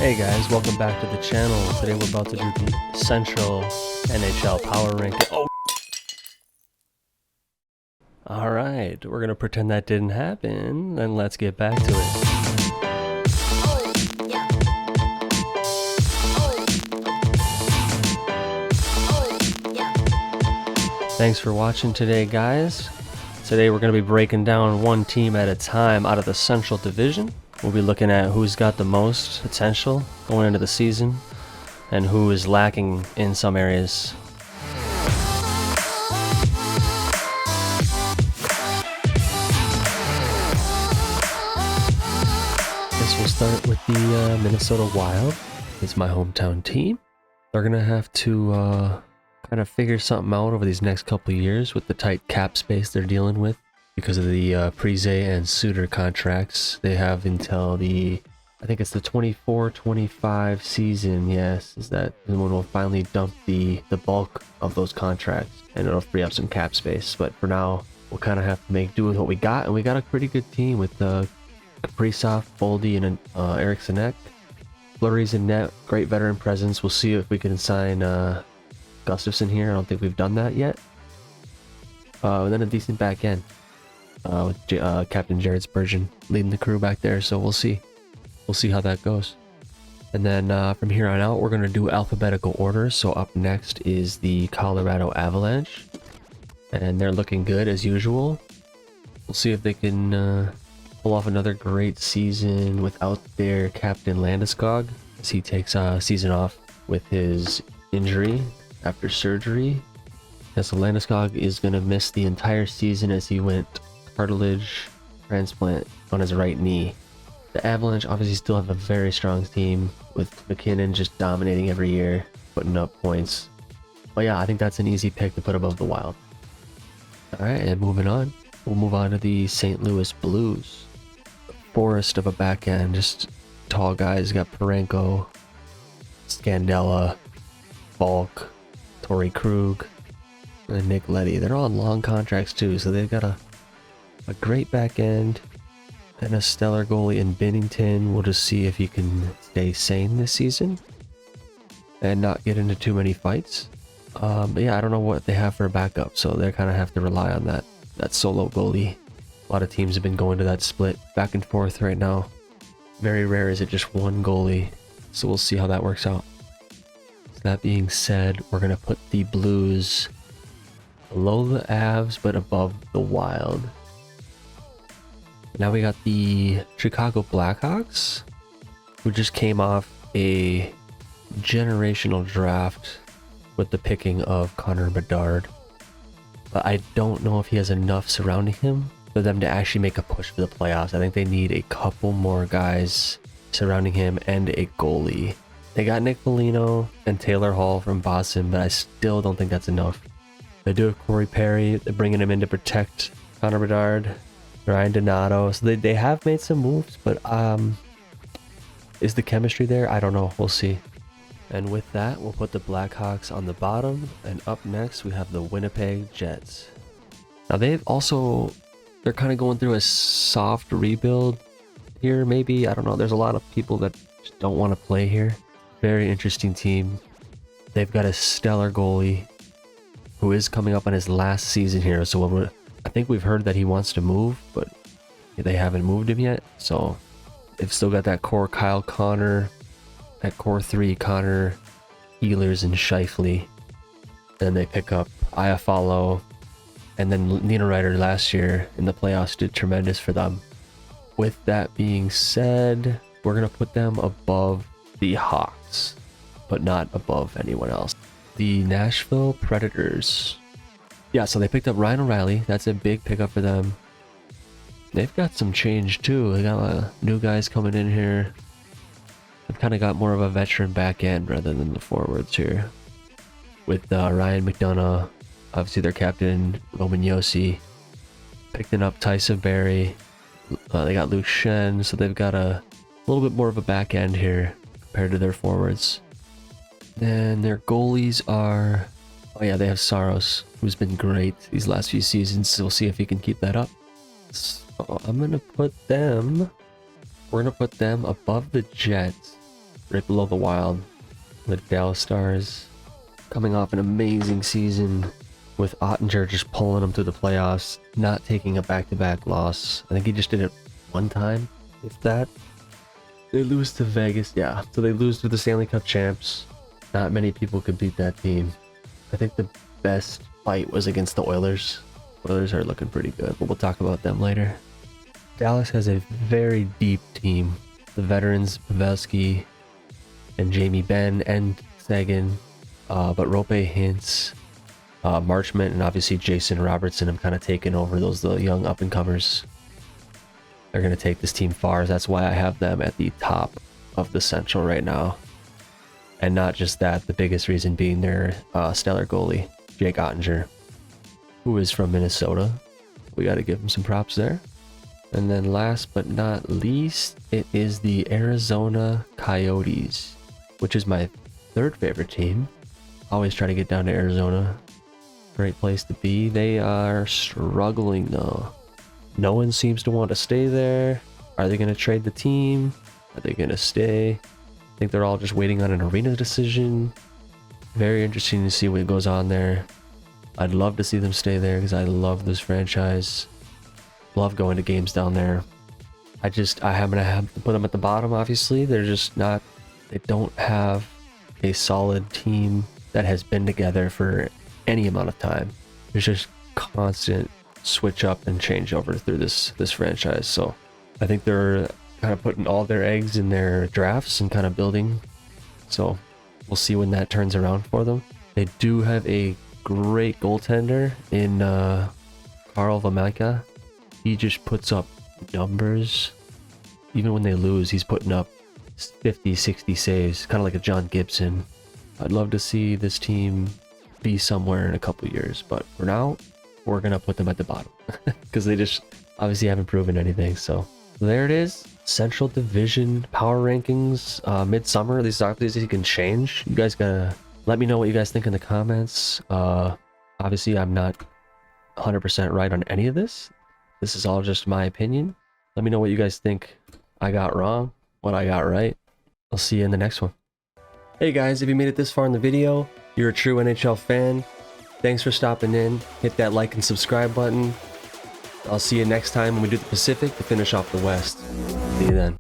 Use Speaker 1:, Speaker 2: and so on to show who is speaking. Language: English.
Speaker 1: Hey guys, welcome back to the channel. Today we're about to do the Central NHL Power Ranking. Oh! Alright, we're gonna pretend that didn't happen, and let's get back to it. Thanks for watching today, guys. Today we're gonna be breaking down one team at a time out of the Central Division. We'll be looking at who's got the most potential going into the season and who is lacking in some areas. Guess we'll start with the Minnesota Wild. It's my hometown team. They're gonna have to kind of figure something out over these next couple of years with the tight cap space they're dealing with because of the Prize and Suter contracts. They have until I think it's the 24-25 season, yes, is that when we'll finally dump the bulk of those contracts and it'll free up some cap space. But for now, we'll kind of have to make do with what we got, and we got a pretty good team with Kaprizov, Boldy, and Eriksson. Fleury's in net, great veteran presence. We'll see if we can sign Gustafsson here. I don't think we've done that yet. And then a decent back end with Captain Jared Spurgeon leading the crew back there. So we'll see. We'll see how that goes. And then from here on out, we're going to do alphabetical order. So up next is the Colorado Avalanche. And they're looking good as usual. We'll see if they can pull off another great season without their captain Landeskog, as he takes a season off with his injury after surgery. Yeah, so Landeskog is going to miss the entire season as he went cartilage transplant on his right knee. The Avalanche obviously still have a very strong team with McKinnon just dominating every year, putting up points. But yeah, I think that's an easy pick to put above the Wild. Alright, and moving on. We'll move on to the St. Louis Blues. Forest of a back end, just tall guys. You got Parenko, Scandella, Falk, Torrey Krug, and Nick Leddy. They're all on long contracts too, so they've got a great back end and a stellar goalie in Binnington. We'll just see if he can stay sane this season and not get into too many fights. But yeah, I don't know what they have for a backup, so they kind of have to rely on that solo goalie. A lot of teams have been going to that split back and forth right now. Very rare is it just one goalie, so we'll see how that works out. So that being said, we're going to put the Blues below the Avs but above the Wild. Now we got the Chicago Blackhawks, who just came off a generational draft with the picking of Connor Bedard. But I don't know if he has enough surrounding him for them to actually make a push for the playoffs. I think they need a couple more guys surrounding him and a goalie. They got Nick Foligno and Taylor Hall from Boston, but I still don't think that's enough. They do have Corey Perry. They're bringing him in to protect Connor Bedard, Ryan Donato. So they have made some moves, but is the chemistry there? I don't know. We'll see. And with that, we'll put the Blackhawks on the bottom. And up next, we have the Winnipeg Jets. Now they're kind of going through a soft rebuild here, maybe. I don't know. There's a lot of people that just don't want to play here. Very interesting team. They've got a stellar goalie who is coming up on his last season here. So I think we've heard that he wants to move, but they haven't moved him yet. So they've still got that core Kyle Connor, that core three Connor, Ehlers, and Scheifele. Then they pick up Iafallo, and then Nino Ryder last year in the playoffs did tremendous for them. With that being said, we're going to put them above the Hawks, but not above anyone else. The Nashville Predators. Yeah, so they picked up Ryan O'Reilly. That's a big pickup for them. They've got some change too. They got new guys coming in here. They've kind of got more of a veteran back end rather than the forwards here. With Ryan McDonough, obviously their captain, Roman Josi, picking up Tyson Berry. They got Luke Shen, so they've got a little bit more of a back end here compared to their forwards. Then their goalies are, oh yeah, they have Saros, who's been great these last few seasons, so we'll see if he can keep that up. So we're gonna put them above the Jets right below the Wild. The Dallas Stars coming off an amazing season with Ottinger just pulling them through the playoffs, not taking a back-to-back loss. I think he just did it one time, if that. They lose to Vegas, yeah. So they lose to the Stanley Cup champs. Not many people could beat that team. I think the best fight was against the Oilers. Oilers are looking pretty good, but we'll talk about them later. Dallas has a very deep team. The veterans, Pavelski and Jamie Benn and Sagan, but Rope Hintz, Marchment, and obviously Jason Robertson have kind of taken over the young up-and-comers. They're going to take this team far. That's why I have them at the top of the Central right now. And not just that, the biggest reason being their stellar goalie, Jake Ottinger, who is from Minnesota. We got to give him some props there. And then last but not least, it is the Arizona Coyotes, which is my third favorite team. Always try to get down to Arizona. Great place to be. They are struggling though. No one seems to want to stay there. Are they going to trade the team? Are they going to stay? I think they're all just waiting on an arena decision. Very interesting to see what goes on there. I'd love to see them stay there because I love this franchise. Love going to games down there. I happen to have to put them at the bottom, obviously. They're just not, they don't have a solid team that has been together for any amount of time. There's just constant switch up and change over through this franchise. So I think they're kind of putting all their eggs in their drafts and kind of building. So we'll see when that turns around for them. They do have a great goaltender in Carl Vamika. He just puts up numbers. Even when they lose, he's putting up 50, 60 saves, kind of like a John Gibson. I'd love to see this team be somewhere in a couple years, but for now, we're going to put them at the bottom because they just obviously haven't proven anything. So there it is. Central Division power rankings, midsummer. These obviously can change. You guys gotta let me know what you guys think in the comments. Obviously, I'm not 100% right on any of this. This is all just my opinion. Let me know what you guys think I got wrong, what I got right. I'll see you in the next one. Hey guys, if you made it this far in the video, you're a true NHL fan. Thanks for stopping in. Hit that like and subscribe button. I'll see you next time when we do the Pacific to finish off the West. See you then.